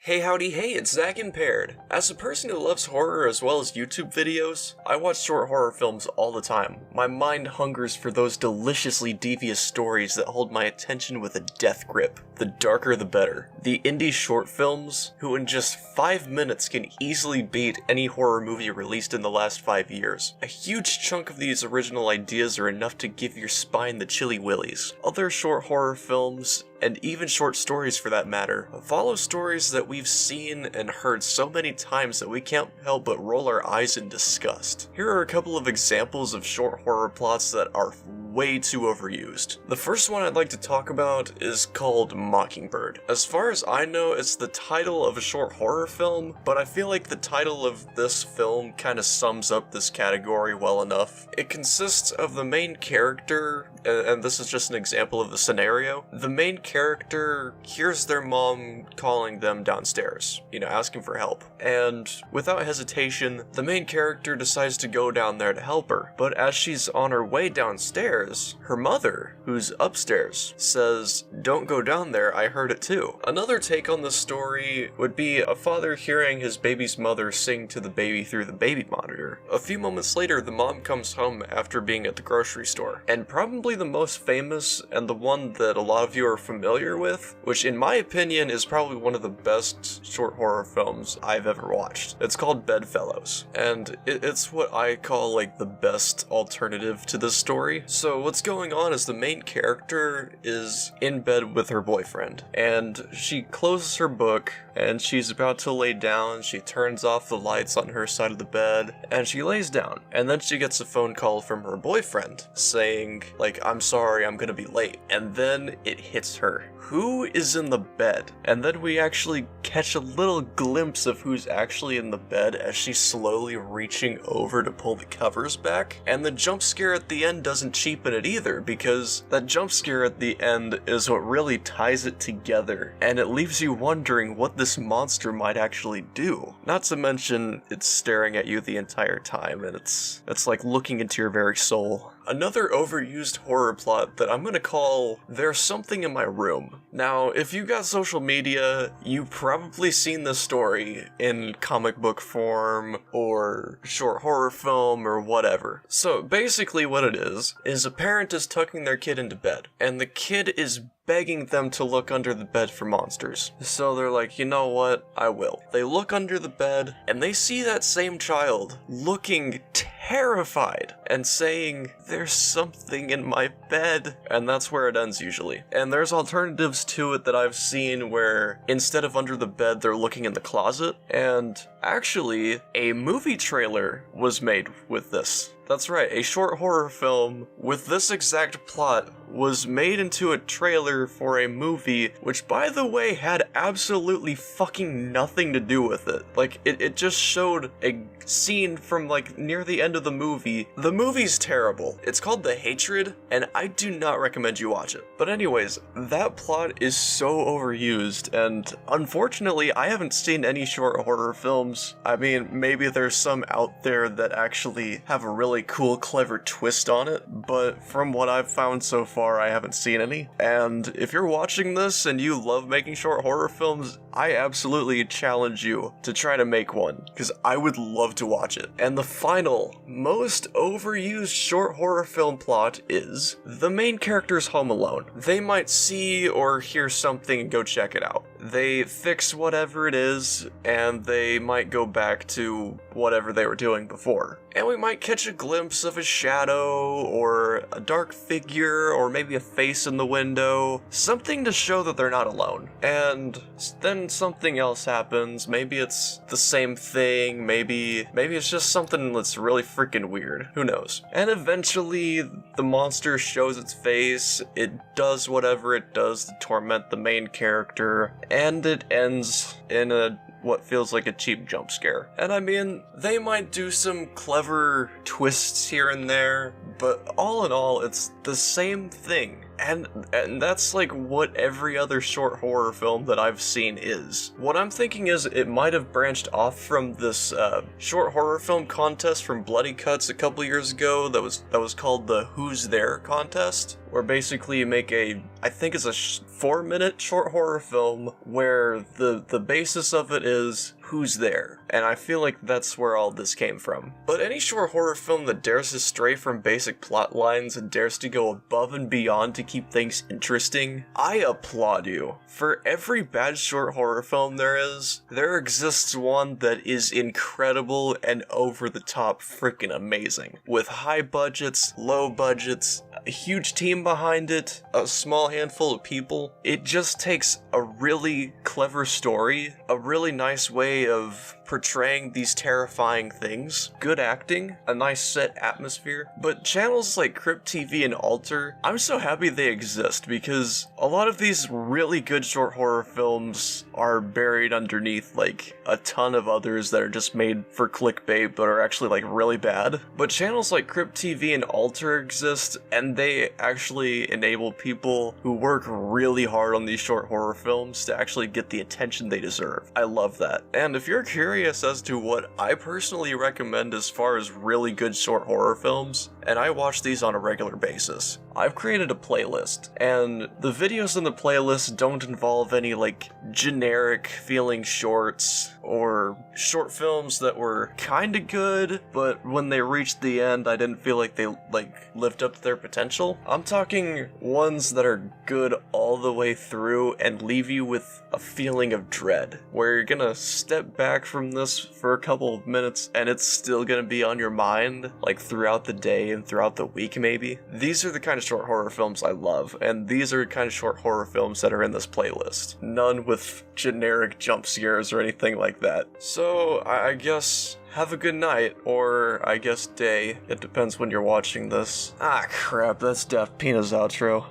Hey howdy hey, it's Zach Impaired. As a person who loves horror as well as YouTube videos, I watch short horror films all the time. My mind hungers for those deliciously devious stories that hold my attention with a death grip. The darker the better. The indie short films, who in just 5 minutes can easily beat any horror movie released in the last 5 years. A huge chunk of these original ideas are enough to give your spine the chilly willies. Other short horror films, and even short stories for that matter, follow stories that we've seen and heard so many times that we can't help but roll our eyes in disgust. Here are a couple of examples of short horror plots that are way too overused. The first one I'd like to talk about is called Mockingbird. As far as I know, it's the title of a short horror film, but I feel like the title of this film kind of sums up this category well enough. It consists of the main character, and this is just an example of the scenario. The main character hears their mom calling them downstairs, asking for help. And without hesitation, the main character decides to go down there to help her. But as she's on her way downstairs, her mother, who's upstairs, says, "Don't go down there, I heard it too." Another take on this story would be a father hearing his baby's mother sing to the baby through the baby monitor. A few moments later, the mom comes home after being at the grocery store. And probably the most famous, and the one that a lot of you are familiar with, which in my opinion is probably one of the best short horror films I've ever watched. It's called Bedfellows, and it's what I call like the best alternative to this story. So what's going on is the main character is in bed with her boyfriend, and she closes her book and she's about to lay down. She turns off the lights on her side of the bed and she lays down, and then she gets a phone call from her boyfriend saying like, "I'm sorry, I'm gonna be late." And then it hits her. Who is in the bed? And then we actually catch a little glimpse of who's actually in the bed as she's slowly reaching over to pull the covers back. And the jump scare at the end doesn't cheapen it either, because that jump scare at the end is what really ties it together, and it leaves you wondering what this monster might actually do. Not to mention, it's staring at you the entire time, and it's like looking into your very soul. Another overused horror plot that I'm gonna call There's Something in My Room. Now, if you got social media, you've probably seen this story in comic book form or short horror film or whatever. So basically what it is a parent is tucking their kid into bed, and the kid is begging them to look under the bed for monsters. So they're like, you know what, I will. They look under the bed, and they see that same child looking terrified and saying, "There's something in my bed." And that's where it ends usually. And there's alternatives to it that I've seen where instead of under the bed, they're looking in the closet. And actually, a movie trailer was made with this. That's right, a short horror film with this exact plot was made into a trailer for a movie, which by the way had absolutely fucking nothing to do with it. Like, it just showed a scene from like near the end of the movie. The movie's terrible. It's called The Hatred, and I do not recommend you watch it. But anyways, that plot is so overused, and unfortunately I haven't seen any short horror films. I mean, maybe there's some out there that actually have a really cool, clever twist on it, but from what I've found so far, I haven't seen any. And if you're watching this and you love making short horror films, I absolutely challenge you to try to make one, because I would love to watch it. And the final, most overused short horror film plot is the main character's home alone. They might see or hear something and go check it out. They fix whatever it is, and they might go back to whatever they were doing before. And we might catch a glimpse of a shadow, or a dark figure, or maybe a face in the window. Something to show that they're not alone. And then something else happens. Maybe it's the same thing, maybe it's just something that's really freaking weird. Who knows? And eventually, the monster shows its face, it does whatever it does to torment the main character, and it ends in what feels like a cheap jump scare. And I mean, they might do some clever twists here and there, but all in all, it's the same thing And that's like what every other short horror film that I've seen is. What I'm thinking is it might have branched off from this short horror film contest from Bloody Cuts a couple years ago that was called the Who's There contest, where basically you make I think it's a 4-minute short horror film where the basis of it is who's there, and I feel like that's where all this came from. But any short horror film that dares to stray from basic plot lines and dares to go above and beyond to keep things interesting, I applaud you. For every bad short horror film there exists one that is incredible and over the top freaking amazing. With high budgets, low budgets, a huge team behind it, a small handful of people. It just takes a really clever story, a really nice way of portraying these terrifying things, good acting, a nice set atmosphere. But channels like Crypt TV and Alter, I'm so happy they exist because a lot of these really good short horror films are buried underneath like a ton of others that are just made for clickbait but are actually like really bad. But channels like Crypt TV and Alter exist, and they actually enable people who work really hard on these short horror films to actually get the attention they deserve. I love that. And if you're curious as to what I personally recommend as far as really good short horror films, and I watch these on a regular basis, I've created a playlist, and the videos in the playlist don't involve any like generic feeling shorts or short films that were kinda good, but when they reached the end I didn't feel like they lived up to their potential. I'm talking ones that are good all the way through and leave you with a feeling of dread, where you're gonna step back from this for a couple of minutes and it's still gonna be on your mind like throughout the day and throughout the week maybe. These are the kind of short horror films I love, and these are the kind of short horror films that are in this playlist. None with generic jump scares or anything like that. So I guess have a good night, or I guess day. It depends when you're watching this. Ah crap, that's Daft Pina's outro.